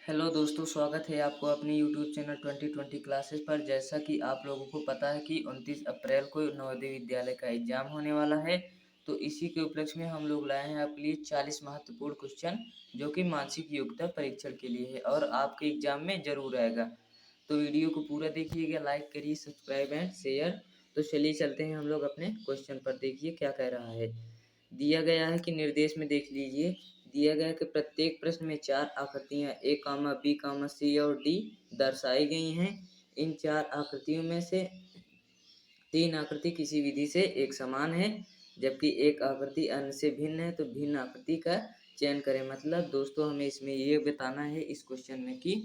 Hello दोस्तों, स्वागत है आपको अपने यूट्यूब चैनल 2020 क्लासेस पर। जैसा कि आप लोगों को पता है कि 29 अप्रैल को नवोदय विद्यालय का एग्जाम होने वाला है, तो इसी के उपलक्ष्य में हम लोग लाए हैं आपके लिए 40 महत्वपूर्ण क्वेश्चन जो कि मानसिक योग्यता परीक्षण के लिए है और आपके एग्जाम में जरूर आएगा। तो वीडियो को पूरा देखिएगा, लाइक करिए, सब्सक्राइब एंड शेयर। तो चलिए चलते हैं हम लोग अपने क्वेश्चन पर। देखिए क्या कह रहा है। दिया गया है कि निर्देश में देख लीजिए। दिया गया है कि प्रत्येक प्रश्न में 4 आकृतियां ए कामा बी कामा सी और डी दर्शाई गई हैं। इन 4 आकृतियों में से 3 आकृति किसी विधि से एक समान है, जबकि एक आकृति अन्य से भिन्न है, तो भिन्न आकृति का चयन करें। मतलब दोस्तों हमें इसमें ये बताना है इस क्वेश्चन में कि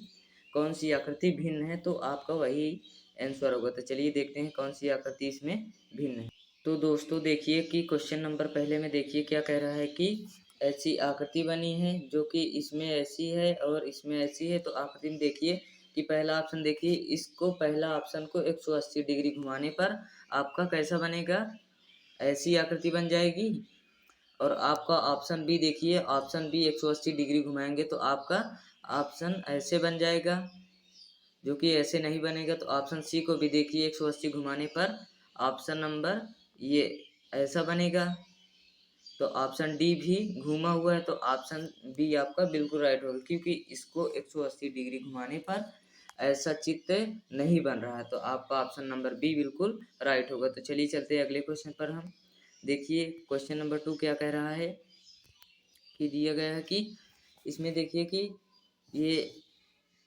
कौन सी आकृति भिन्न है, तो आपका वही आंसर होगा। तो चलिए देखते हैं कौन सी आकृति इसमें भिन्न है। तो दोस्तों देखिए कि क्वेश्चन नंबर पहले में देखिए क्या कह रहा है कि ऐसी आकृति बनी है जो कि इसमें ऐसी है और इसमें ऐसी है। तो आकृति में देखिए कि पहला ऑप्शन देखिए, इसको पहला ऑप्शन को 180 डिग्री घुमाने पर आपका कैसा बनेगा, ऐसी आकृति बन जाएगी। और आपका ऑप्शन बी देखिए, ऑप्शन बी 180 डिग्री घुमाएंगे तो आपका ऑप्शन ऐसे बन जाएगा, जो कि ऐसे नहीं बनेगा। तो ऑप्शन सी को भी देखिए, 180 घुमाने पर ऑप्शन नंबर ये ऐसा बनेगा। तो ऑप्शन डी भी घूमा हुआ है, तो ऑप्शन बी आपका बिल्कुल राइट होगा, क्योंकि इसको 180 डिग्री घुमाने पर ऐसा चित्र नहीं बन रहा है। तो आपका ऑप्शन नंबर बी बिल्कुल राइट होगा। तो चलिए चलते हैं अगले क्वेश्चन पर। हम देखिए क्वेश्चन नंबर 2 क्या कह रहा है कि दिया गया है कि इसमें देखिए कि ये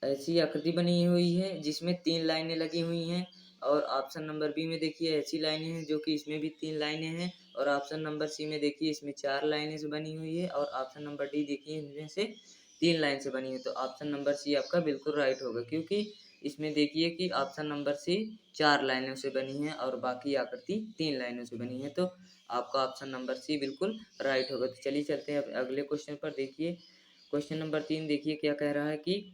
ऐसी आकृति बनी हुई है जिसमें 3 लाइनें लगी हुई हैं। और ऑप्शन नंबर बी में देखिए ऐसी लाइनें हैं जो कि इसमें भी 3 लाइनें हैं। और ऑप्शन नंबर सी में देखिए इसमें 4 लाइनें से बनी हुई है। और ऑप्शन नंबर डी देखिए इनमें से 3 लाइन से बनी है। तो ऑप्शन नंबर सी आपका बिल्कुल राइट होगा, क्योंकि इसमें देखिए कि ऑप्शन नंबर सी 4 लाइनों से बनी है और बाकी आकृति 3 लाइनों से बनी है। तो आपका ऑप्शन नंबर सी बिल्कुल राइट होगा। तो चलिए चलते हैं अब अगले क्वेश्चन पर। देखिए क्वेश्चन नंबर 3 देखिए क्या कह रहा है कि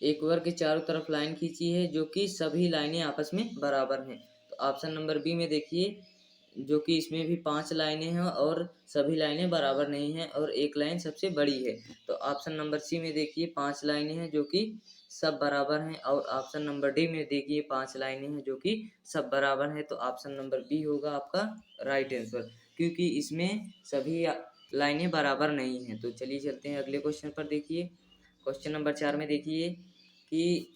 एक वर्ग के चारों तरफ लाइन खींची है जो कि सभी लाइनें आपस में बराबर हैं। तो ऑप्शन नंबर बी में देखिए, जो कि इसमें भी 5 लाइनें हैं और सभी लाइनें बराबर नहीं हैं और एक लाइन सबसे बड़ी है। तो ऑप्शन नंबर सी में देखिए 5 लाइनें हैं जो कि सब बराबर हैं। और ऑप्शन नंबर डी में देखिए 5 लाइनें हैं जो कि सब बराबर हैं। तो ऑप्शन नंबर बी होगा आपका राइट आंसर, क्योंकि इसमें सभी लाइनें बराबर नहीं हैं। तो चलिए चलते हैं अगले क्वेश्चन पर। देखिए क्वेश्चन नंबर 4 में देखिए कि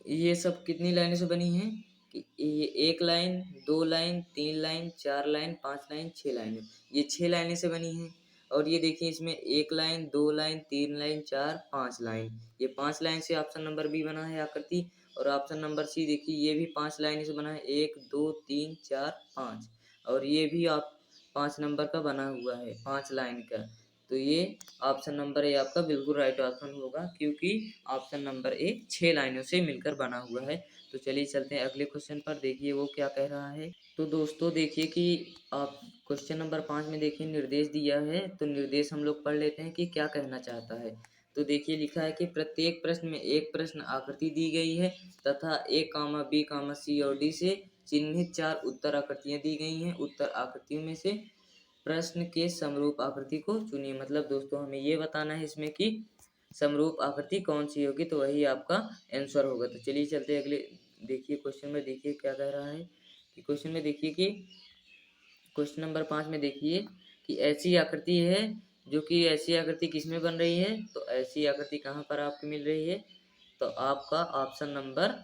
ये सब कितनी लाइनों से बनी है कि ये 1 line, 2 line, 3 line, 4 line, 5 line, 6 line, ये 6 लाइनें से बनी है। और ये देखिए इसमें 1 लाइन, 2 लाइन, 3 लाइन, 4, 5 लाइन, ये 5 लाइन से ऑप्शन नंबर बी बना है आकृति। और ऑप्शन नंबर सी देखिए ये भी 5 लाइन से बना है, 1 2 3 4 5। और ये भी आप 5 नंबर का बना हुआ है, 5 लाइन का। तो ये ऑप्शन नंबर ए आपका बिल्कुल राइट ऑप्शन होगा, क्योंकि ऑप्शन नंबर ए 6 लाइनों से मिलकर बना हुआ है। तो चलिए चलते हैं अगले क्वेश्चन पर। देखिए वो क्या कह रहा है। तो दोस्तों देखिए कि आप क्वेश्चन नंबर 5 में देखिए निर्देश दिया है। तो निर्देश हम लोग पढ़ लेते हैं कि क्या कहना चाहता है। तो देखिए लिखा है कि प्रत्येक प्रश्न में एक प्रश्न आकृति दी गई है तथा ए कामा बी कामा सी और डी से चिन्हित 4 उत्तर आकृतियां दी गई हैं। उत्तर आकृतियों में से प्रश्न के समरूप आकृति को चुनिए। मतलब दोस्तों हमें ये बताना है इसमें कि समरूप आकृति कौन सी होगी, तो वही आपका आंसर होगा। तो चलिए चलते हैं अगले। देखिए क्वेश्चन में देखिए क्या कह रहा है कि क्वेश्चन में देखिए कि क्वेश्चन नंबर 5 में देखिए कि ऐसी आकृति है जो कि ऐसी आकृति किसमें बन रही है। तो ऐसी आकृति कहाँ पर आपको मिल रही है, तो आपका ऑप्शन नंबर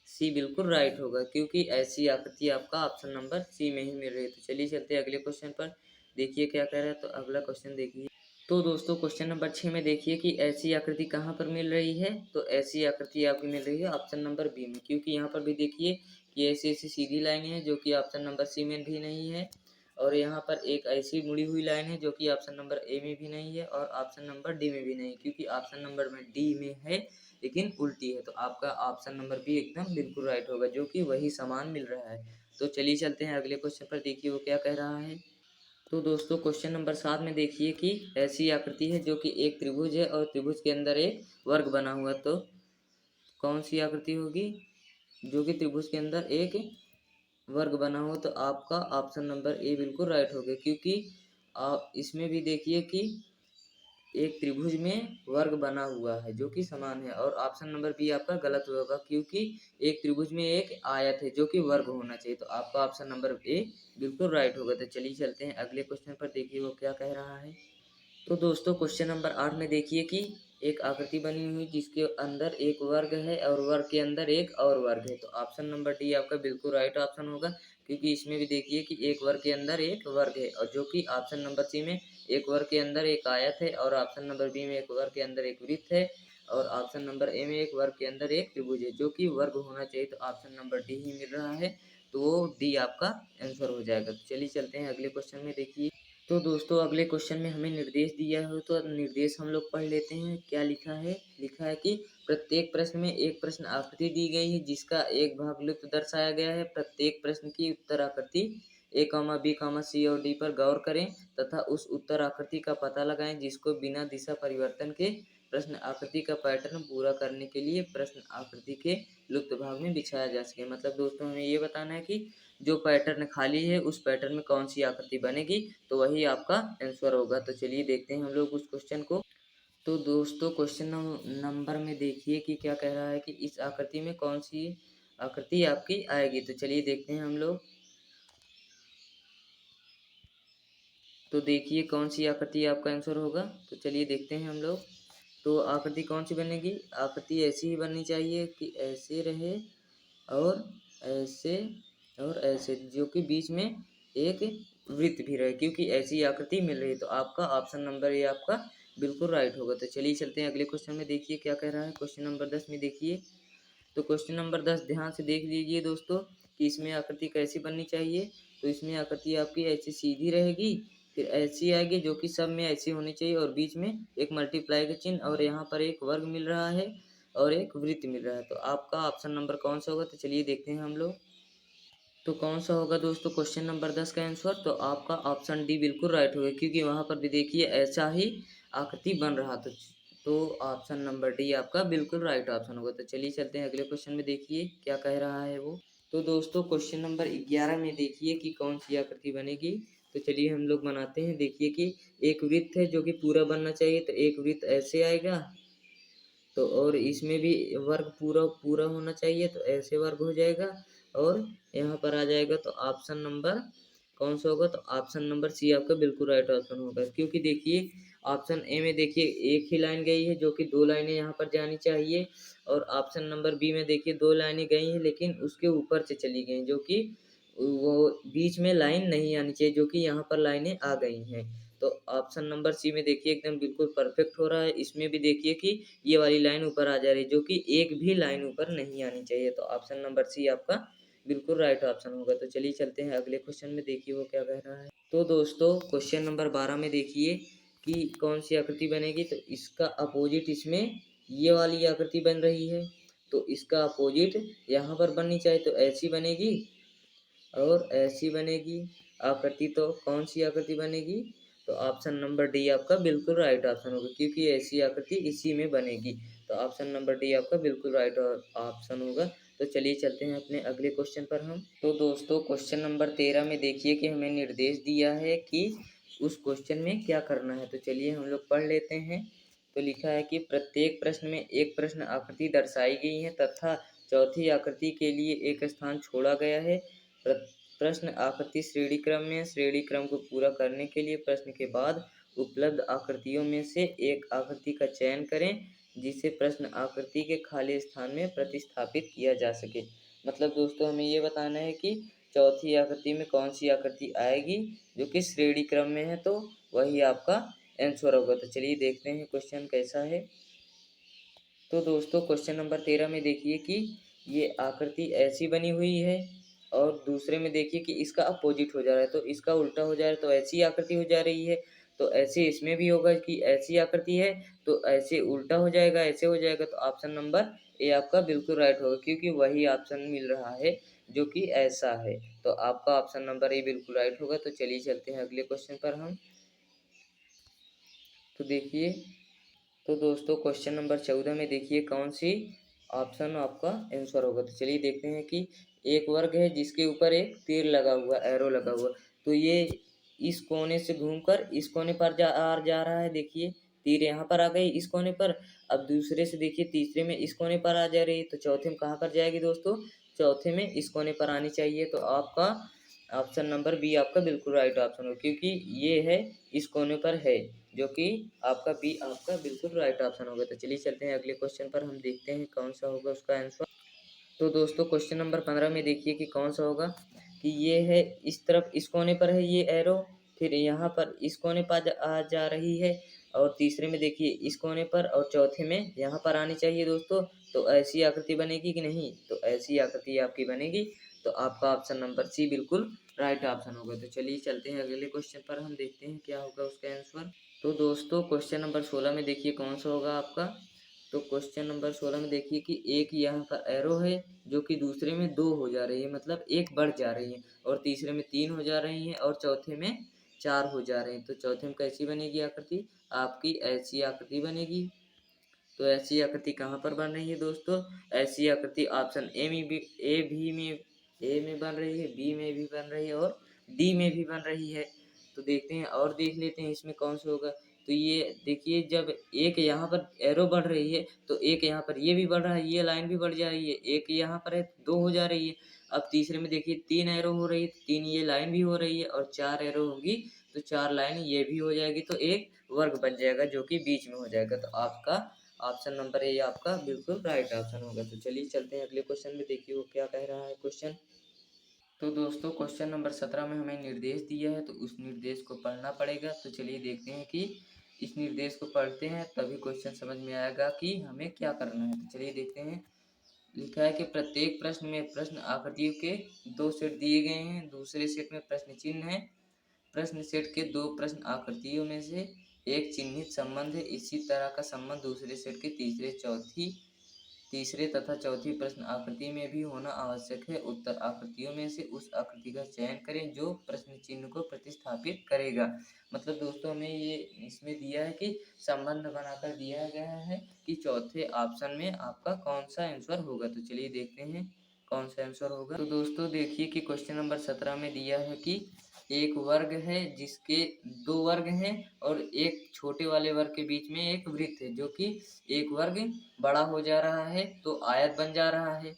सी बिल्कुल राइट होगा, क्योंकि ऐसी आकृति आपका ऑप्शन नंबर सी में ही मिल रही है। तो चलिए चलते हैं अगले क्वेश्चन पर। देखिए क्या कह रहा है। तो अगला क्वेश्चन देखिए। तो दोस्तों क्वेश्चन नंबर 6 में देखिए कि ऐसी आकृति कहाँ पर मिल रही है। तो ऐसी आकृति आपकी मिल रही है ऑप्शन नंबर बी में, क्योंकि यहाँ पर भी देखिए कि ऐसी ऐसी सीधी लाइन है जो कि ऑप्शन नंबर सी में भी नहीं है। और यहाँ पर एक ऐसी मुड़ी हुई लाइन है जो कि ऑप्शन नंबर ए में भी नहीं है और ऑप्शन नंबर डी में भी नहीं, क्योंकि ऑप्शन नंबर में डी में है लेकिन उल्टी है। तो आपका ऑप्शन नंबर बी एकदम बिल्कुल राइट होगा, जो कि वही समान मिल रहा है। तो चलिए चलते हैं अगले क्वेश्चन पर। देखिए वो क्या कह रहा है। तो दोस्तों क्वेश्चन नंबर 7 में देखिए कि ऐसी आकृति है जो कि एक त्रिभुज है और त्रिभुज के अंदर एक वर्ग बना हुआ। तो कौन सी आकृति होगी जो कि त्रिभुज के अंदर एक वर्ग बना हो। तो आपका ऑप्शन नंबर ए बिल्कुल राइट हो गया, क्योंकि इसमें भी देखिए कि एक त्रिभुज में वर्ग बना हुआ है जो कि समान है। और ऑप्शन नंबर बी आपका गलत होगा, क्योंकि एक त्रिभुज में एक आयत है जो कि वर्ग होना चाहिए। तो आपका ऑप्शन नंबर ए बिल्कुल राइट होगा। तो चलिए चलते हैं अगले क्वेश्चन पर, देखिए वो क्या कह रहा है। तो दोस्तों क्वेश्चन नंबर 8 में देखिए कि एक आकृति बनी हुई जिसके अंदर एक वर्ग है और वर्ग के अंदर एक और वर्ग है। तो ऑप्शन नंबर डी आपका बिल्कुल राइट ऑप्शन होगा, क्योंकि इसमें भी देखिए कि एक वर्ग के अंदर एक वर्ग है, और जो कि ऑप्शन नंबर सी में एक वर्ग के अंदर एक आयत है, और ऑप्शन नंबर बी में एक वर्ग के अंदर एक वृत्त है, और ऑप्शन नंबर ए में एक वर्ग के अंदर एक त्रिभुज है जो कि वर्ग होना चाहिए। तो ऑप्शन नंबर डी ही मिल रहा है, तो वो डी आपका आंसर हो जाएगा। तो चलिए चलते हैं अगले क्वेश्चन में, देखिए। तो दोस्तों अगले क्वेश्चन में हमें निर्देश दिया हो, तो निर्देश हम लोग पढ़ लेते हैं। क्या लिखा है? लिखा है कि प्रत्येक प्रश्न में एक प्रश्न आकृति दी गई है जिसका एक भाग लुप्त दर्शाया गया है। प्रत्येक प्रश्न की उत्तर आकृति ए कॉमा बी कॉमा सी और डी पर गौर करें तथा उस उत्तर आकृति का पता लगाएं जिसको बिना दिशा परिवर्तन के प्रश्न आकृति का पैटर्न पूरा करने के लिए प्रश्न आकृति के लुप्त भाग में बिछाया जा सके। मतलब दोस्तों हमें ये बताना है कि जो पैटर्न खाली है उस पैटर्न में कौन सी आकृति बनेगी, तो वही आपका आंसर होगा। तो चलिए देखते हैं हम लोग उस क्वेश्चन को। तो दोस्तों क्वेश्चन नंबर में देखिए कि क्या कह रहा है कि इस आकृति में कौन सी आकृति आपकी आएगी। तो चलिए देखते हैं हम लोग। तो देखिए कौन सी आकृति आपका आंसर होगा। तो चलिए देखते हैं हम लोग। तो आकृति कौन सी बनेगी? आकृति ऐसी ही बननी चाहिए कि ऐसे रहे और ऐसे और ऐसे, जो कि बीच में एक वृत्त भी रहे, क्योंकि ऐसी आकृति मिल रही है। तो आपका ऑप्शन नंबर ये आपका बिल्कुल राइट होगा। तो चलिए चलते हैं अगले क्वेश्चन में, देखिए क्या कह रहा है। क्वेश्चन नंबर 10 में देखिए। तो क्वेश्चन नंबर 10 ध्यान से देख लीजिए दोस्तों कि इसमें आकृति कैसी बननी चाहिए। तो इसमें आकृति आपकी ऐसी सीधी रहेगी, फिर ऐसी आएगी जो कि सब में ऐसी होनी चाहिए, और बीच में एक मल्टीप्लाई का चिन्ह, और यहाँ पर एक वर्ग मिल रहा है और एक वृत्त मिल रहा है। तो आपका ऑप्शन नंबर कौन सा होगा? तो चलिए देखते हैं हम लोग। तो कौन सा होगा दोस्तों क्वेश्चन नंबर 10 का आंसर? तो आपका ऑप्शन डी बिल्कुल राइट होगा, क्योंकि वहाँ पर भी देखिए ऐसा ही आकृति बन रहा था। तो ऑप्शन नंबर डी आपका बिल्कुल राइट ऑप्शन होगा। तो चलिए चलते हैं अगले क्वेश्चन में, देखिए क्या कह रहा है वो। तो दोस्तों क्वेश्चन नंबर 11 में देखिए कि कौन सी आकृति बनेगी। तो चलिए हम लोग बनाते हैं। देखिए कि एक वृत्त है जो कि पूरा बनना चाहिए, तो एक वृत्त ऐसे आएगा। तो और इसमें भी वर्ग पूरा पूरा होना चाहिए, तो ऐसे वर्ग हो जाएगा, और यहाँ पर आ जाएगा। तो ऑप्शन नंबर कौन सा होगा? तो ऑप्शन नंबर सी आपका बिल्कुल राइट ऑप्शन होगा, क्योंकि देखिए ऑप्शन ए में देखिए एक ही लाइन गई है जो कि दो लाइनें यहाँ पर जानी चाहिए, और ऑप्शन नंबर बी में देखिए दो लाइनें गई हैं लेकिन उसके ऊपर से चली गई, जो कि वो बीच में लाइन नहीं आनी चाहिए, जो कि यहाँ पर लाइनें आ गई हैं। तो ऑप्शन नंबर सी में देखिए एकदम बिल्कुल परफेक्ट हो रहा है। इसमें भी देखिए कि ये वाली लाइन ऊपर आ जा रही है, जो कि एक भी लाइन ऊपर नहीं आनी चाहिए। तो ऑप्शन नंबर सी आपका बिल्कुल राइट ऑप्शन होगा। तो चलिए चलते हैं अगले क्वेश्चन में, देखिए वो क्या कह रहा है। तो दोस्तों क्वेश्चन नंबर 12 में देखिए कि कौन सी आकृति बनेगी। तो इसका अपोजिट इसमें ये वाली आकृति बन रही है, तो इसका अपोजिट यहाँ पर बननी चाहिए, तो ऐसी बनेगी और ऐसी बनेगी आकृति। तो कौन सी आकृति बनेगी? तो ऑप्शन नंबर डी आपका बिल्कुल राइट ऑप्शन होगा, क्योंकि ऐसी आकृति इसी में बनेगी। तो ऑप्शन नंबर डी आपका बिल्कुल राइट ऑप्शन होगा। तो चलिए चलते हैं अपने अगले क्वेश्चन पर हम। तो दोस्तों क्वेश्चन नंबर 13 में देखिए कि हमें निर्देश दिया है कि उस क्वेश्चन में क्या करना है। तो चलिए हम लोग पढ़ लेते हैं। तो लिखा है कि प्रत्येक प्रश्न में एक प्रश्न आकृति दर्शाई गई है तथा चौथी आकृति के लिए एक स्थान छोड़ा गया है। प्रश्न आकृति श्रेणी क्रम में श्रेणी क्रम को पूरा करने के लिए प्रश्न के बाद उपलब्ध आकृतियों में से एक आकृति का चयन करें जिसे प्रश्न आकृति के खाली स्थान में प्रतिस्थापित किया जा सके। मतलब दोस्तों हमें ये बताना है कि चौथी आकृति में कौन सी आकृति आएगी जो कि श्रेणी क्रम में है, तो वही आपका आंसर होगा। तो चलिए देखते हैं क्वेश्चन कैसा है। तो दोस्तों क्वेश्चन नंबर 13 में देखिए कि ये आकृति ऐसी बनी हुई है, और दूसरे में देखिए कि इसका अपोजिट हो जा रहा है, तो इसका उल्टा हो जा रहा है, तो ऐसी आकृति हो जा रही है। तो ऐसे इसमें भी होगा कि ऐसी आकृति है तो ऐसे उल्टा हो जाएगा, ऐसे हो जाएगा। तो ऑप्शन नंबर ए आपका बिल्कुल राइट होगा, क्योंकि वही ऑप्शन मिल रहा है जो कि ऐसा है। तो आपका ऑप्शन नंबर ए बिल्कुल राइट होगा। तो चलिए चलते हैं अगले क्वेश्चन पर हम। तो देखिए, तो दोस्तों क्वेश्चन नंबर 14 में देखिए कौन सी ऑप्शन आपका आंसर होगा। तो चलिए देखते हैं कि एक वर्ग है जिसके ऊपर एक तीर लगा हुआ, एरो लगा हुआ। तो ये इस कोने से घूमकर इस कोने पर जा रहा है, देखिए। तीर यहाँ पर आ गई इस कोने पर। अब दूसरे से देखिए तीसरे में इस कोने पर आ जा रही है, तो चौथे में कहाँ पर जाएगी दोस्तों? चौथे में इस कोने पर आनी चाहिए। तो आपका ऑप्शन नंबर बी आपका बिल्कुल राइट ऑप्शन हो, क्योंकि ये है इस कोने पर है, जो कि आपका बी आपका बिल्कुल राइट ऑप्शन होगा। तो चलिए चलते हैं अगले क्वेश्चन पर, हम देखते हैं कौन सा होगा उसका आंसर। तो दोस्तों क्वेश्चन नंबर 15 में देखिए कि कौन सा होगा, कि ये है इस तरफ इस कोने पर है ये एरो, फिर यहाँ पर इस कोने पर आ जा रही है, और तीसरे में देखिए इस कोने पर, और चौथे में यहाँ पर आनी चाहिए दोस्तों। तो ऐसी आकृति बनेगी कि नहीं? तो ऐसी आकृति आपकी बनेगी। तो आपका ऑप्शन नंबर सी बिल्कुल राइट ऑप्शन होगा। तो चलिए चलते हैं अगले क्वेश्चन पर, हम देखते हैं क्या होगा उसका आंसर। तो दोस्तों क्वेश्चन नंबर 16 में देखिए कौन सा होगा आपका। तो क्वेश्चन नंबर 16 में देखिए कि एक यहाँ पर एरो है, जो कि दूसरे में 2 हो जा रही है, मतलब एक बढ़ जा रही है, और तीसरे में 3 हो जा रही है, और चौथे में 4 हो जा रहे हैं। तो चौथे में कैसी बनेगी आकृति? आपकी ऐसी आकृति बनेगी। तो ऐसी आकृति कहाँ पर बन रही है दोस्तों? ऐसी आकृति ऑप्शन ए में बन रही है, बी में भी बन रही है, और डी में भी बन रही है। तो देखते हैं और देख लेते हैं इसमें कौन सा होगा। तो ये देखिए जब एक यहाँ पर एरो बढ़ रही है, तो एक यहाँ पर ये भी बढ़ रहा है, ये लाइन भी बढ़ जा रही है, एक यहाँ पर है 2 हो जा रही है। अब तीसरे में देखिए 3 एरो हो रही है, 3 ये लाइन भी हो रही है, और 4 एरो होगी तो 4 लाइन ये भी हो जाएगी, तो एक वर्ग बन जाएगा जो कि बीच में हो जाएगा। तो आपका ऑप्शन नंबर ए आपका बिल्कुल राइट ऑप्शन होगा। तो चलिए चलते हैं अगले क्वेश्चन में, देखिए वो क्या कह रहा है क्वेश्चन। तो दोस्तों क्वेश्चन नंबर 17 में हमें निर्देश दिया है, तो उस निर्देश को पढ़ना पड़ेगा। तो चलिए देखते हैं कि इस निर्देश को पढ़ते हैं तभी क्वेश्चन समझ में आएगा कि हमें क्या करना है। तो चलिए देखते हैं। लिखा है कि प्रत्येक प्रश्न में प्रश्न आकृतियों के 2 सेट दिए गए हैं, दूसरे सेट में प्रश्न चिन्ह है। प्रश्न सेट के 2 प्रश्न आकृतियों में से एक चिन्हित संबंध है, इसी तरह का संबंध दूसरे सेट के तीसरे तथा चौथी प्रश्न आकृति में भी होना आवश्यक है। उत्तर आकृतियों में से उस आकृति का चयन करें जो प्रश्न चिन्ह को प्रतिस्थापित करेगा। मतलब दोस्तों हमें ये इसमें दिया है कि संबंध बनाकर दिया गया है कि चौथे ऑप्शन में आपका कौन सा आंसर होगा। तो चलिए देखते हैं कौन सा आंसर होगा। तो दोस्तों देखिए कि क्वेश्चन नंबर 17 में दिया है कि एक वर्ग है जिसके 2 वर्ग हैं, और एक छोटे वाले वर्ग के बीच में एक वृत्त है, जो कि एक वर्ग बड़ा हो जा रहा है तो आयत बन जा रहा है।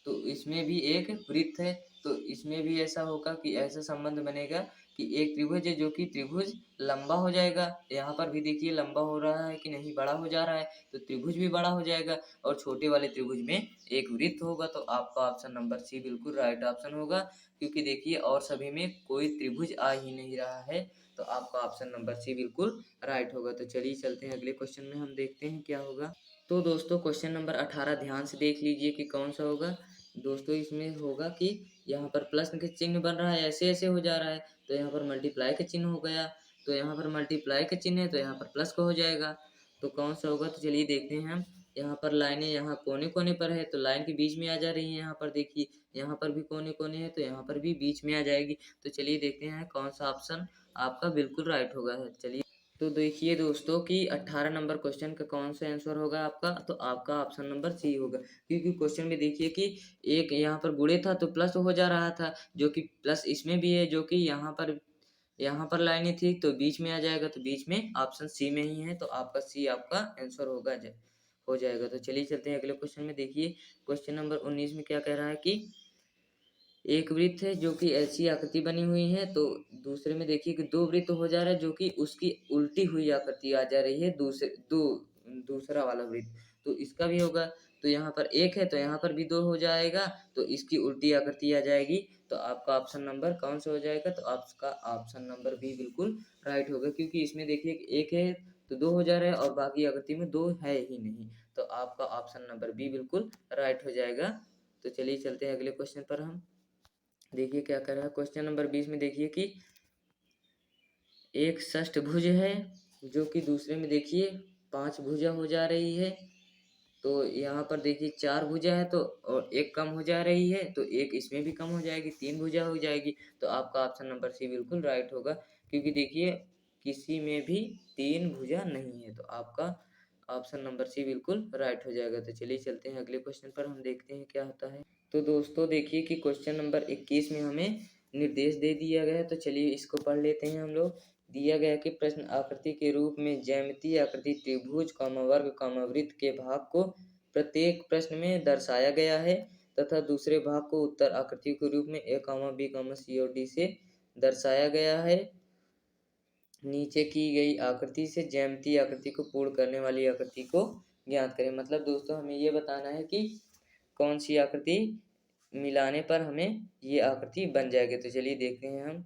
तो इसमें भी एक वृत्त है, तो इसमें भी ऐसा होगा कि ऐसा संबंध बनेगा कि एक त्रिभुज है जो कि त्रिभुज लंबा हो जाएगा। यहाँ पर भी देखिए लंबा हो रहा है कि नहीं, बड़ा हो जा रहा है, तो त्रिभुज भी बड़ा हो जाएगा, और छोटे वाले त्रिभुज में एक वृत्त होगा। तो आपका ऑप्शन नंबर सी बिल्कुल राइट ऑप्शन होगा, क्योंकि देखिए और सभी में कोई त्रिभुज आ ही नहीं रहा है। तो आपका ऑप्शन नंबर सी बिल्कुल राइट होगा। तो चलिए चलते हैं अगले क्वेश्चन में, हम देखते हैं क्या होगा। तो दोस्तों क्वेश्चन नंबर 18 ध्यान से देख लीजिए कि कौन सा होगा। दोस्तों इसमें होगा कि यहाँ पर प्लस के चिन्ह बन रहा है, ऐसे ऐसे हो जा रहा है, तो यहाँ पर मल्टीप्लाई का चिन्ह हो गया, तो यहाँ पर मल्टीप्लाई का चिन्ह है तो यहाँ पर प्लस का हो जाएगा। तो कौन सा होगा? तो चलिए देखते हैं हम। यहाँ पर लाइनें यहाँ कोने कोने पर है, तो लाइन के बीच में आ जा रही है। यहाँ पर देखिए यहाँ पर भी कोने कोने है, तो यहाँ पर भी बीच में आ जाएगी। तो चलिए देखते हैं कौन सा ऑप्शन आपका बिल्कुल राइट होगा। चलिए तो देखिए दोस्तों कि 18 नंबर क्वेश्चन का कौन सा आंसर होगा आपका। तो आपका ऑप्शन नंबर सी होगा, क्योंकि क्वेश्चन में देखिए कि एक यहाँ पर गुणे था तो प्लस हो जा रहा था, जो कि प्लस इसमें भी है, जो कि यहाँ पर लाइनें थी तो बीच में आ जाएगा, तो बीच में ऑप्शन सी में ही है। तो आपका सी आपका आंसर हो जाएगा। तो चलिए चलते हैं अगले क्वेश्चन में। देखिए क्वेश्चन नंबर 19 में क्या कह रहा है कि एक वृत्त है जो कि ऐसी आकृति बनी हुई है, तो दूसरे में देखिए कि 2 वृत्त हो जा रहा है जो कि उसकी उल्टी हुई आकृति आ जा रही है, दूसरा वाला वृत्त, तो इसका भी होगा। तो यहाँ पर 1 है तो यहाँ पर भी 2 हो जाएगा, तो इसकी उल्टी आकृति आ जाएगी। तो आपका ऑप्शन नंबर कौन सा हो जाएगा? तो आपका ऑप्शन नंबर बी बिल्कुल राइट होगा, क्योंकि इसमें देखिए कि 1 है तो 2 हो जा रहा है, और बाकी आकृति में 2 है ही नहीं। तो आपका ऑप्शन नंबर बी बिल्कुल राइट हो जाएगा। तो चलिए चलते हैं अगले क्वेश्चन पर, हम देखिए क्या कर रहा है। क्वेश्चन नंबर 20 में देखिए कि एक षष्ठभुज है जो कि दूसरे में देखिए 5 भुजा हो जा रही है। तो यहाँ पर देखिए 4 भुजा है तो और एक कम हो जा रही है, तो एक इसमें भी कम हो जाएगी, 3 भुजा हो जाएगी। तो आपका ऑप्शन नंबर सी बिल्कुल राइट होगा, क्योंकि देखिए किसी में भी 3 भुजा नहीं है। तो आपका ऑप्शन नंबर सी बिल्कुल राइट हो जाएगा। तो चलिए चलते हैं अगले क्वेश्चन पर, हम देखते हैं क्या होता है। तो दोस्तों देखिए कि क्वेश्चन नंबर 21 में हमें निर्देश दे दिया गया है, तो चलिए इसको पढ़ लेते हैं हम लोग। दिया गया कि प्रश्न आकृति के रूप में ज्यामितीय आकृति त्रिभुज वर्ग वृत्त के भाग को प्रत्येक प्रश्न में दर्शाया गया है तथा दूसरे भाग को उत्तर आकृति के रूप में ए बी सी और डी से दर्शाया गया है। नीचे की गई आकृति से ज्यामितीय आकृति को पूर्ण करने वाली आकृति को ज्ञात करें। मतलब दोस्तों हमें ये बताना है कि कौन सी आकृति मिलाने पर हमें ये आकृति बन जाएगी। तो चलिए देखते हैं हम।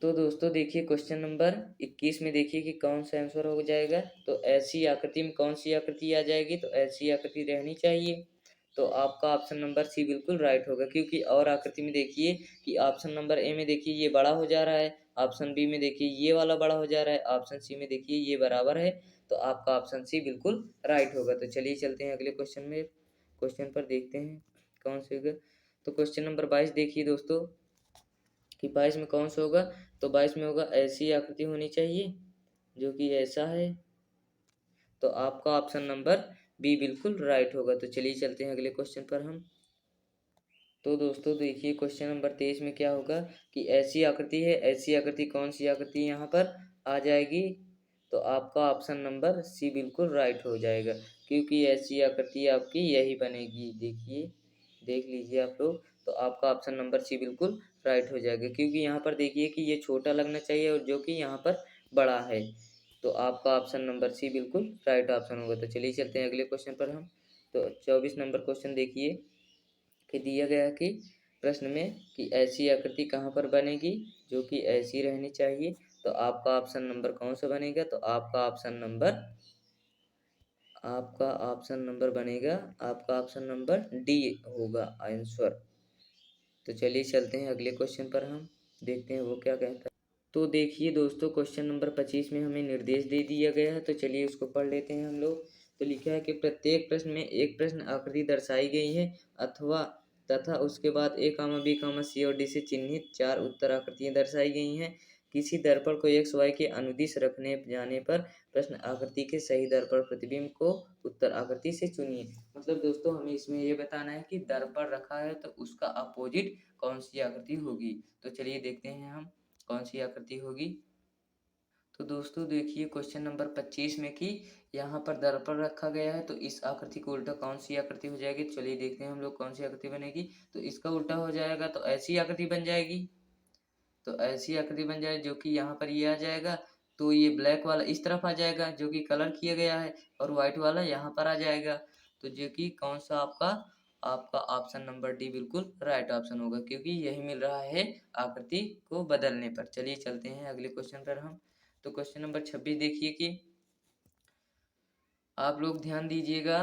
तो दोस्तों देखिए क्वेश्चन नंबर 21 में देखिए कि कौन सा आंसर हो जाएगा। तो ऐसी आकृति में कौन सी आकृति आ जाएगी, तो ऐसी आकृति रहनी चाहिए। तो आपका ऑप्शन नंबर सी बिल्कुल राइट होगा, क्योंकि और आकृति में देखिए कि ऑप्शन नंबर ए में देखिए ये बड़ा हो जा रहा है, ऑप्शन बी में देखिए ये वाला बड़ा हो जा रहा है, ऑप्शन सी में देखिए ये बराबर है। तो आपका ऑप्शन सी बिल्कुल राइट होगा। तो चलिए चलते हैं अगले क्वेश्चन पर देखते हैं कौन से होगा। तो क्वेश्चन नंबर 22 देखिए दोस्तों कि 22 में कौन सा होगा। तो 22 में होगा ऐसी आकृति होनी चाहिए जो कि ऐसा है। तो आपका ऑप्शन नंबर बी बिल्कुल राइट होगा। तो चलिए चलते हैं अगले क्वेश्चन पर हम। तो दोस्तों देखिए क्वेश्चन नंबर 23 में क्या होगा कि ऐसी आकृति है, ऐसी आकृति कौन सी आकृति यहाँ पर आ जाएगी। तो आपका ऑप्शन नंबर सी बिल्कुल राइट हो जाएगा, क्योंकि ऐसी आकृति आपकी यही बनेगी। देखिए देख लीजिए आप लोग। तो आपका ऑप्शन नंबर सी बिल्कुल राइट हो जाएगा, क्योंकि यहाँ पर देखिए कि ये छोटा लगना चाहिए और जो कि यहाँ पर बड़ा है। तो आपका ऑप्शन नंबर सी बिल्कुल राइट ऑप्शन होगा। तो चलिए चलते हैं अगले क्वेश्चन पर हम। तो 24 नंबर क्वेश्चन देखिए कि दिया गया कि प्रश्न में कि ऐसी आकृति कहाँ पर बनेगी जो कि ऐसी रहनी चाहिए। तो आपका ऑप्शन नंबर कौन सा बनेगा। तो आपका ऑप्शन नंबर बनेगा, आपका ऑप्शन नंबर डी होगा आंसर। तो चलिए चलते हैं अगले क्वेश्चन पर हम देखते हैं वो क्या कहता है। तो देखिए दोस्तों क्वेश्चन नंबर 25 में हमें निर्देश दे दिया गया है। तो चलिए उसको पढ़ लेते हैं हम लोग। तो लिखा है कि प्रत्येक प्रश्न में एक प्रश्न आकृति दर्शाई गई है अथवा तथा उसके बाद ए बी सी और डी से चिन्हित 4 उत्तर आकृतियां दर्शाई गई हैं। किसी दर्पण को एक्स वाई के अनुदिश रखने जाने पर प्रश्न आकृति के सही दर्पण प्रतिबिंब को उत्तर आकृति से चुनिए। मतलब दोस्तों हमें इसमें ये बताना है कि दर्पण रखा है तो उसका अपोजिट कौन सी आकृति होगी। तो चलिए देखते हैं हम कौन सी आकृति होगी। तो दोस्तों देखिए क्वेश्चन नंबर 25 में कि यहाँ पर दर्पण रखा गया है, तो इस आकृति को उल्टा कौन सी आकृति हो जाएगी। तो चलिए देखते हैं हम लोग कौन सी आकृति बनेगी। तो इसका उल्टा हो जाएगा तो ऐसी आकृति बन जाएगी। तो ऐसी आकृति बन जाए जो कि यहाँ पर ये आ जाएगा। तो ये ब्लैक वाला इस तरफ आ जाएगा जो कि कलर किया गया है, और व्हाइट वाला यहाँ पर आ जाएगा। तो जो कि कौन सा आपका आपका ऑप्शन नंबर डी बिल्कुल राइट ऑप्शन होगा, क्योंकि यही मिल रहा है आकृति को बदलने पर। चलिए चलते हैं अगले क्वेश्चन पर हम। तो क्वेश्चन नंबर 26 देखिए कि आप लोग ध्यान दीजिएगा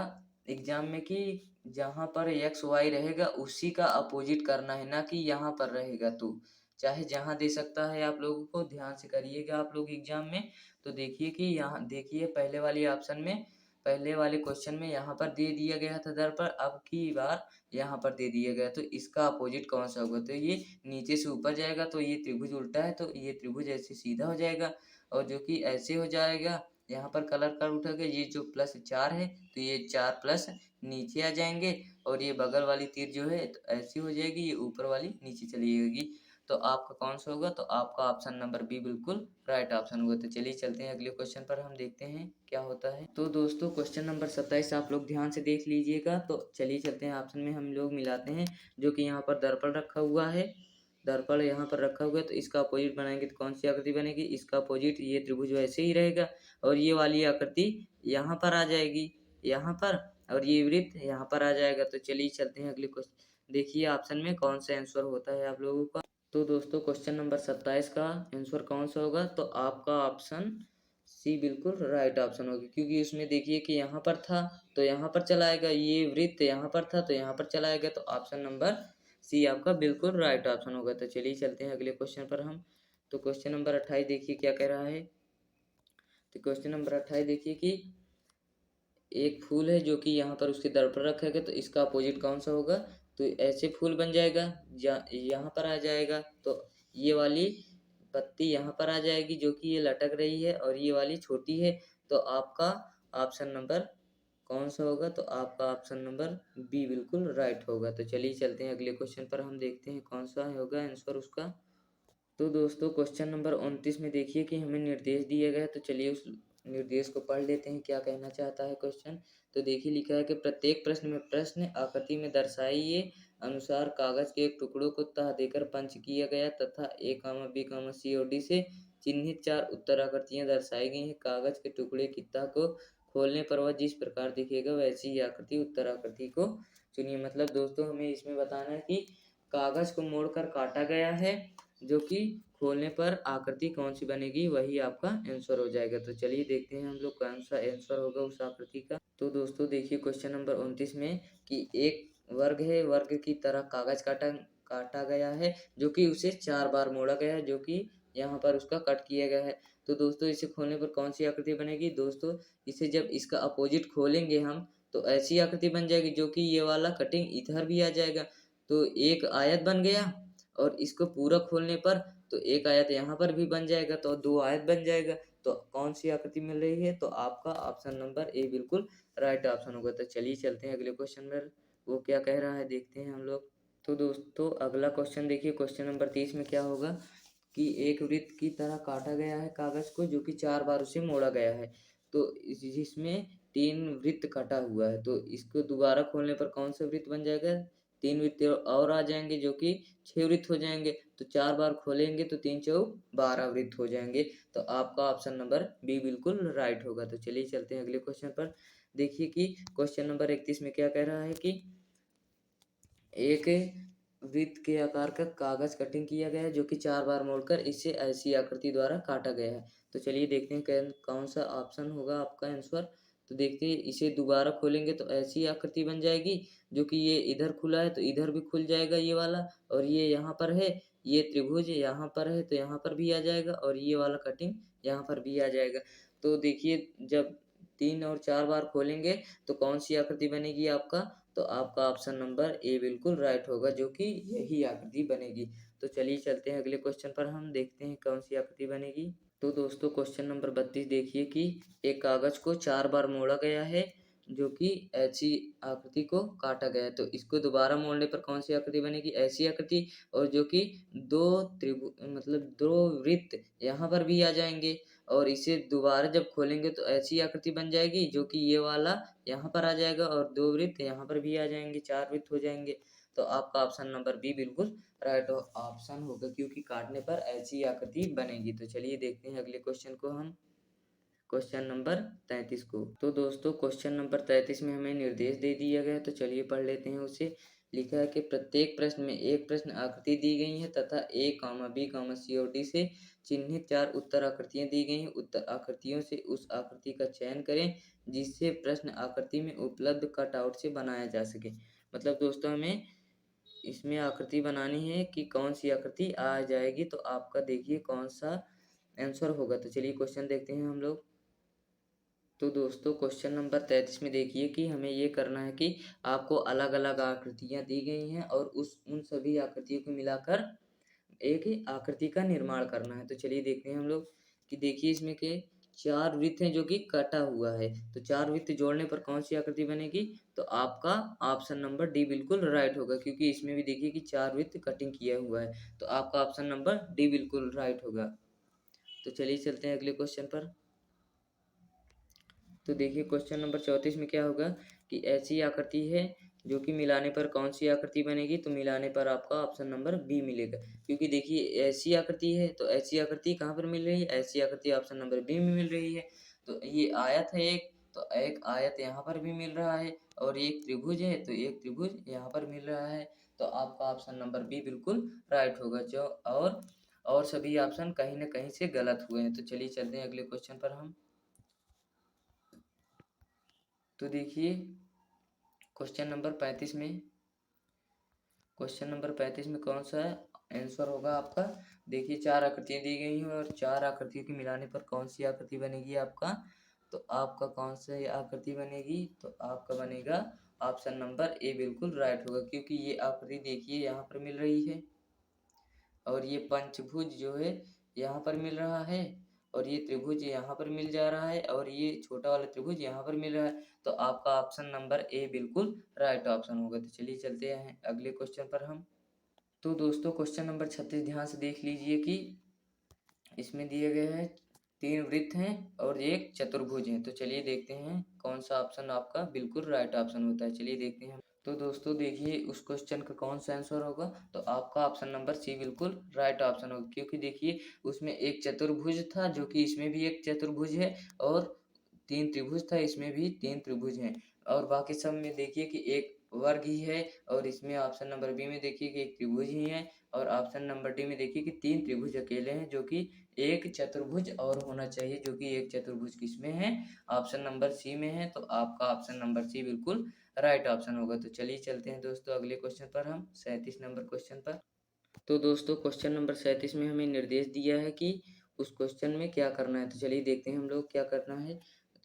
एग्जाम में कि जहाँ पर एक्स वाई रहेगा उसी का अपोजिट करना है, ना कि यहाँ पर रहेगा। तो चाहे जहाँ दे सकता है, आप लोगों को ध्यान से करिएगा आप लोग एग्जाम में। तो देखिए कि यहाँ देखिए पहले वाली ऑप्शन में पहले वाले क्वेश्चन में यहाँ पर दे दिया गया था दर्पण, अब की बार यहाँ पर दे दिया गया। तो इसका अपोजिट कौन सा होगा। तो ये नीचे से ऊपर जाएगा तो ये त्रिभुज उल्टा है, तो ये त्रिभुज ऐसे सीधा हो जाएगा, और जो कि ऐसे हो जाएगा यहाँ पर कलर कर उठेगा। ये जो +4 है तो ये 4 प्लस नीचे आ जाएंगे, और ये बगल वाली तीर जो है तो ऐसी हो जाएगी, ये ऊपर वाली नीचे चली जाएगी। तो आपका कौन सा होगा। तो आपका ऑप्शन नंबर बी बिल्कुल राइट ऑप्शन होगा। तो चलिए चलते हैं अगले क्वेश्चन पर हम देखते हैं क्या होता है। तो दोस्तों क्वेश्चन नंबर 27 आप लोग ध्यान से देख लीजिएगा। तो चलिए चलते हैं ऑप्शन में हम लोग मिलाते हैं जो कि यहाँ पर दर्पण रखा हुआ है। दर्पण यहाँ पर रखा हुआ है तो इसका अपोजिट बनाएंगे तो कौन सी आकृति बनेगी। इसका अपोजिट ये त्रिभुज वैसे ही रहेगा, और ये वाली आकृति यहाँ पर आ जाएगी यहाँ पर, और ये वृत्त यहाँ पर आ जाएगा। तो चलिए चलते हैं अगले क्वेश्चन। देखिए ऑप्शन में कौन सा आंसर होता है आप लोगों का। तो दोस्तों क्वेश्चन नंबर 27 का आंसर कौन सा होगा। तो आपका ऑप्शन सी बिल्कुल राइट ऑप्शन होगा, क्योंकि उसमें देखिए कि यहाँ पर था तो यहाँ पर चलाएगा, ये वृत्त यहाँ पर था तो यहाँ पर चलाएगा। तो ऑप्शन नंबर सी आपका बिल्कुल राइट ऑप्शन होगा। तो चलिए चलते हैं अगले क्वेश्चन पर हम। तो क्वेश्चन नंबर 28 देखिए क्या कह रहा है। तो क्वेश्चन नंबर 28 देखिए कि एक फूल है जो कि यहाँ पर उसके दर्पण रखा गया, तो इसका अपोजिट कौन सा होगा। तो ऐसे फूल बन जाएगा, यहाँ पर आ जाएगा। तो ये वाली पत्ती यहाँ पर आ जाएगी जो कि ये लटक रही है, और ये वाली छोटी है। तो आपका ऑप्शन नंबर कौन सा होगा। तो आपका ऑप्शन नंबर बी बिल्कुल राइट होगा। तो चलिए चलते हैं अगले क्वेश्चन पर हम देखते हैं कौन सा होगा आंसर उसका। तो दोस्तों क्वेश्चन नंबर 29 में देखिए कि हमें निर्देश दिया गया है, तो चलिए उस निर्देश को पढ़ लेते हैं क्या कहना चाहता है क्वेश्चन। तो देखिए लिखा है कि प्रत्येक प्रश्न में प्रश्न आकृति में दर्शाइए अनुसार कागज के एक टुकड़ों को तह देकर पंच किया गया तथा ए कामा बी कामा सी और डी से चिन्हित 4 उत्तर आकृतियां दर्शाई गई हैं। कागज के टुकड़े की तह को खोलने पर वह जिस प्रकार दिखेगा वैसी ही आकृति उत्तर आकृति को चुनिए। मतलब दोस्तों हमें इसमें बताना है कि कागज को मोड़कर काटा गया है, जो कि खोलने पर आकृति कौन सी बनेगी वही आपका आंसर हो जाएगा। तो चलिए देखते हैं हम लोग कौन सा आंसर होगा उस आकृति का। तो दोस्तों देखिए क्वेश्चन नंबर 29 में कि एक वर्ग है, वर्ग की तरह कागज काटा काटा गया है जो कि उसे 4 बार मोड़ा गया है, जो कि यहाँ पर उसका कट किया गया है। तो दोस्तों इसे खोलने पर कौन सी आकृति बनेगी? दोस्तों इसे जब इसका अपोजिट खोलेंगे हम तो ऐसी आकृति बन जाएगी, जो कि ये वाला कटिंग इधर भी आ जाएगा, तो एक आयत बन गया। और इसको पूरा खोलने पर तो एक आयत यहाँ पर भी बन जाएगा, तो 2 आयत बन जाएगा। तो कौन सी आकृति मिल रही है? तो आपका ऑप्शन नंबर ए बिल्कुल राइट ऑप्शन होगा। तो चलिए चलते हैं अगले क्वेश्चन में, वो क्या कह रहा है देखते हैं हम लोग। तो दोस्तों अगला क्वेश्चन देखिए, क्वेश्चन नंबर 30 में क्या होगा कि एक वृत्त की तरह काटा गया है कागज को, जो कि 4 बार उसे मोड़ा गया है। तो जिसमें 3 वृत्त कटा हुआ है, तो इसको दोबारा खोलने पर कौन सा वृत्त बन जाएगा? 3 वृत्त और आ जाएंगे, जो कि 6 वृत्त हो जाएंगे। तो 4 बार खोलेंगे तो 3 चौक 12 वृत्त हो जाएंगे। तो आपका ऑप्शन नंबर बी बिल्कुल राइट होगा। तो चलिए चलते हैं अगले क्वेश्चन पर। देखिए कि क्वेश्चन नंबर 31 में क्या कह रहा है कि एक वृत्त के आकार का कागज कटिंग किया गया है, जो कि 4 बार मोड़कर इसे ऐसी आकृति द्वारा काटा गया है। तो चलिए देखते हैं कौन सा ऑप्शन होगा आपका आंसर। तो देखते हैं इसे दोबारा खोलेंगे तो ऐसी आकृति बन जाएगी, जो कि ये इधर खुला है तो इधर भी खुल जाएगा ये वाला, और ये यहाँ पर है, ये त्रिभुज यहाँ पर है तो यहाँ पर भी आ जाएगा, और ये वाला कटिंग यहाँ पर भी आ जाएगा। तो देखिए जब 3 और 4 बार खोलेंगे तो कौन सी आकृति बनेगी आपका? तो आपका ऑप्शन नंबर ए बिल्कुल राइट होगा, जो कि यही आकृति बनेगी। तो चलिए चलते हैं अगले क्वेश्चन पर, हम देखते हैं कौन सी आकृति बनेगी। तो दोस्तों क्वेश्चन नंबर 32 देखिए कि एक कागज को 4 बार मोड़ा गया है, जो कि ऐसी आकृति को काटा गया है। तो इसको दोबारा मोड़ने पर कौन सी आकृति बनेगी? ऐसी आकृति, और जो कि 2 मतलब 2 वृत्त यहाँ पर भी आ जाएंगे, और इसे दोबारा जब खोलेंगे तो ऐसी आकृति बन जाएगी, जो कि ये वाला यहाँ पर आ जाएगा, और 2 वृत्त यहाँ पर भी आ जाएंगे, 4 वृत्त हो जाएंगे। तो आपका ऑप्शन नंबर बी बिल्कुल राइट ऑप्शन होगा, क्योंकि काटने पर ऐसी आकृति बनेगी। तो चलिए देखते हैं अगले क्वेश्चन को हम, क्वेश्चन नंबर 33 को। तो दोस्तों क्वेश्चन नंबर 33 में हमें निर्देश दे दिया गया है, तो चलिए पढ़ लेते हैं उसे। लिखा है कि प्रत्येक प्रश्न में एक प्रश्न आकृति दी गई है तथा ए कामा बी कामा सी और डी से चिन्हित 4 उत्तर आकृतियां दी गई हैं। उत्तर आकृतियों से उस आकृति का चयन करें जिससे प्रश्न आकृति में उपलब्ध कटआउट से बनाया जा सके। मतलब दोस्तों हमें इसमें आकृति बनानी है कि कौन सी आकृति आ जाएगी, तो आपका देखिए कौन सा आंसर होगा। तो चलिए क्वेश्चन देखते हैं हम लोग। तो दोस्तों क्वेश्चन नंबर 33 में देखिए कि हमें ये करना है कि आपको अलग अलग आकृतियां दी गई हैं, और उन सभी आकृतियों को मिलाकर एक ही आकृति का निर्माण करना है। तो चलिए देखते हैं हम लोग कि देखिए इसमें के 4 वृत्त हैं जो कि कटा हुआ है, तो 4 वृत्त जोड़ने पर कौन सी आकृति बनेगी? तो आपका ऑप्शन नंबर डी बिल्कुल राइट होगा, क्योंकि इसमें भी देखिए कि 4 वृत्त कटिंग किया हुआ है। तो आपका ऑप्शन नंबर डी बिल्कुल राइट होगा। तो चलिए चलते हैं अगले क्वेश्चन पर। तो देखिए क्वेश्चन नंबर 34 में क्या होगा कि ऐसी आकृति है जो कि मिलाने पर कौन सी आकृति बनेगी? तो मिलाने पर आपका ऑप्शन नंबर बी मिलेगा, क्योंकि देखिए ऐसी आकृति है तो ऐसी आकृति कहाँ पर मिल रही है? ऐसी आकृति ऑप्शन नंबर बी में मिल रही है। तो ये आयत है एक, तो एक आयत यहाँ पर भी मिल रहा है, और एक त्रिभुज है तो एक त्रिभुज यहाँ पर मिल रहा है। तो आपका ऑप्शन नंबर बी बिल्कुल राइट होगा, जो और सभी ऑप्शन कहीं ना कहीं से गलत हुए हैं। तो चलिए चलते हैं अगले क्वेश्चन पर हम। तो देखिए क्वेश्चन नंबर 35 में, क्वेश्चन नंबर 35 में कौन सा आंसर होगा आपका? देखिए 4 आकृतियां दी गई हैं, और 4 आकृतियों के मिलाने पर कौन सी आकृति बनेगी आपका? तो आपका कौन सी आकृति बनेगी? तो आपका बनेगा ऑप्शन नंबर ए बिल्कुल राइट होगा, क्योंकि ये आकृति देखिए यहाँ पर मिल रही है, और ये पंचभुज जो है यहाँ पर मिल रहा है, और ये त्रिभुज यहाँ पर मिल जा रहा है, और ये छोटा वाला त्रिभुज यहाँ पर मिल रहा है। तो आपका ऑप्शन नंबर ए बिल्कुल राइट ऑप्शन होगा। तो चलिए चलते हैं अगले क्वेश्चन पर हम। तो दोस्तों क्वेश्चन नंबर 36 ध्यान से देख लीजिए कि इसमें दिए गए हैं 3 वृत्त हैं और एक चतुर्भुज है। तो चलिए देखते हैं कौन सा ऑप्शन आपका बिल्कुल राइट ऑप्शन होता है। चलिए देखते हैं। तो दोस्तों देखिए उस क्वेश्चन का कौन सा आंसर होगा, तो आपका ऑप्शन नंबर सी बिल्कुल राइट ऑप्शन होगा, क्योंकि देखिए उसमें एक चतुर्भुज था जो कि इसमें भी एक चतुर्भुज है, और 3 त्रिभुज था इसमें भी 3 त्रिभुज हैं, और बाकी सब में देखिए कि एक वर्ग ही है, और इसमें ऑप्शन नंबर बी में देखिए कि एक त्रिभुज ही है, और ऑप्शन नंबर डी में देखिए कि 3 त्रिभुज अकेले हैं जो कि एक चतुर्भुज और होना चाहिए, जो कि एक चतुर्भुज किसमें है, ऑप्शन नंबर सी में है। तो आपका ऑप्शन नंबर सी बिल्कुल राइट ऑप्शन होगा। तो चलिए चलते हैं दोस्तों अगले क्वेश्चन पर, हम 37 नंबर क्वेश्चन पर। तो दोस्तों क्वेश्चन नंबर 37 में हमें निर्देश दिया है कि उस क्वेश्चन में क्या करना है। तो चलिए देखते हैं हम लोग क्या करना है।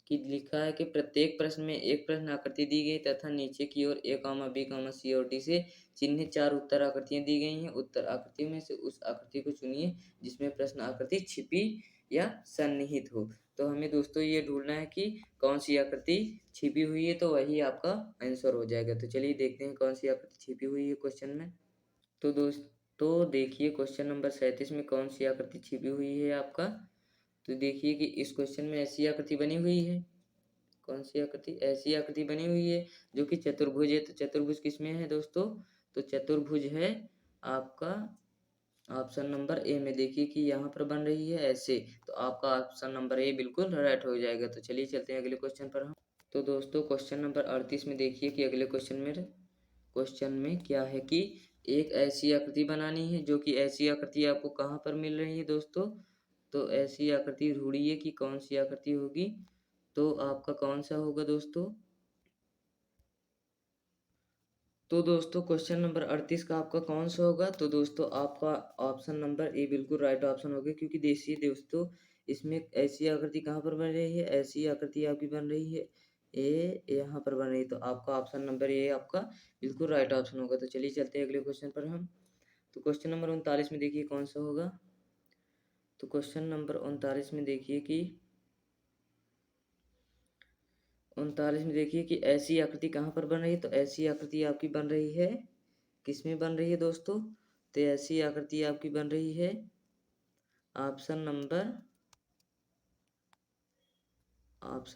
कि लिखा है कि प्रत्येक प्रश्न में एक प्रश्न आकृति दी गई तथा नीचे की ओर ए कॉमा बी कॉमा सी और डी से चिन्हित 4 उत्तर आकृतियां दी गई हैं। उत्तर आकृति में से उस आकृति को चुनिए जिसमें प्रश्न आकृति छिपी या सन्निहित हो। तो हमें दोस्तों ये ढूंढना है कि कौन सी आकृति छिपी हुई है, तो वही आपका आंसर हो जाएगा। तो चलिए देखते हैं कौन सी आकृति छिपी हुई है क्वेश्चन में। तो दोस्तों देखिए क्वेश्चन नंबर 37 में कौन सी आकृति छिपी हुई है आपका। तो देखिए कि इस क्वेश्चन में ऐसी आकृति बनी हुई है। कौन सी आकृति? ऐसी आकृति बनी हुई है जो कि चतुर्भुज है। तो चतुर्भुज किसमें है दोस्तों? तो चतुर्भुज है आपका ऑप्शन नंबर ए में। देखिए कि यहाँ पर बन रही है ऐसे, तो आपका ऑप्शन नंबर ए बिल्कुल राइट हो जाएगा। तो चलिए चलते हैं अगले क्वेश्चन पर हम। तो दोस्तों क्वेश्चन नंबर 38 में देखिए कि अगले क्वेश्चन में क्या है कि एक ऐसी आकृति बनानी है, जो कि ऐसी आकृति आपको कहाँ पर मिल रही है दोस्तों? तो ऐसी आकृति ढूंढिए कि कौन सी आकृति होगी। तो आपका कौन सा होगा दोस्तों? तो दोस्तों क्वेश्चन नंबर 38 का आपका कौन सा होगा? तो दोस्तों आपका ऑप्शन नंबर ए बिल्कुल राइट ऑप्शन होगा, क्योंकि देखिए दोस्तों इसमें ऐसी आकृति कहाँ पर बन रही है, ऐसी आकृति आपकी बन रही है ए यहाँ पर बन रही है। तो आपका ऑप्शन नंबर ए आपका बिल्कुल राइट ऑप्शन होगा। तो चलिए चलते हैं अगले क्वेश्चन पर हम। तो क्वेश्चन नंबर 39 में देखिए कौन सा होगा। तो क्वेश्चन नंबर 39 में देखिए कि 39 में देखिए कि ऐसी आकृति कहाँ पर बन रही है। तो ऐसी आकृति आपकी बन रही है किसमें बन रही है दोस्तों? तो ऐसी आकृति आपकी बन रही है ऑप्शन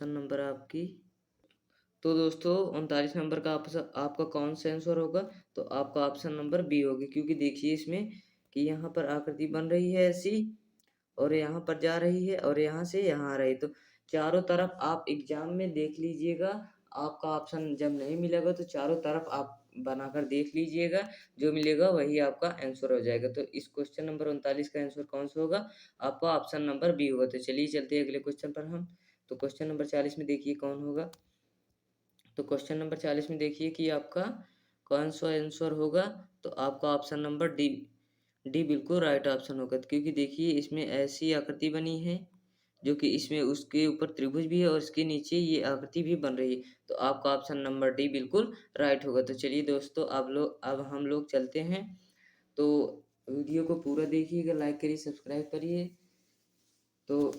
नंबर आपकी। तो दोस्तों 39 नंबर का आपका कौन सा आंसर होगा? तो आपका ऑप्शन नंबर बी होगी, क्योंकि देखिए इसमें कि यहाँ पर आकृति बन रही है ऐसी, और यहाँ पर जा रही है, और यहाँ से यहाँ आ रही है। तो चारों तरफ आप एग्जाम में देख लीजिएगा, आपका ऑप्शन जब नहीं मिलेगा तो चारों तरफ आप बनाकर देख लीजिएगा, जो मिलेगा वही आपका आंसर हो जाएगा। तो इस क्वेश्चन नंबर 39 का आंसर कौन सा होगा? आपका ऑप्शन नंबर बी होगा। तो चलिए चलते हैं अगले क्वेश्चन पर हम। तो क्वेश्चन नंबर 40 में देखिए कौन होगा। तो क्वेश्चन नंबर 40 में देखिए कि आपका कौन सा आंसर होगा। तो आपका ऑप्शन नंबर डी बिल्कुल राइट ऑप्शन होगा, क्योंकि देखिए इसमें ऐसी आकृति बनी है जो कि इसमें उसके ऊपर त्रिभुज भी है और इसके नीचे ये आकृति भी बन रही है। तो आपका ऑप्शन नंबर डी बिल्कुल राइट होगा। तो चलिए दोस्तों अब हम लोग चलते हैं। तो वीडियो को पूरा देखिएगा, लाइक करिए, सब्सक्राइब करिए। तो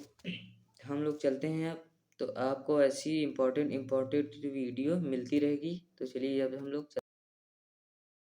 हम लोग चलते हैं अब। तो आपको ऐसी इम्पोर्टेंट वीडियो मिलती रहेगी। तो चलिए अब हम लोग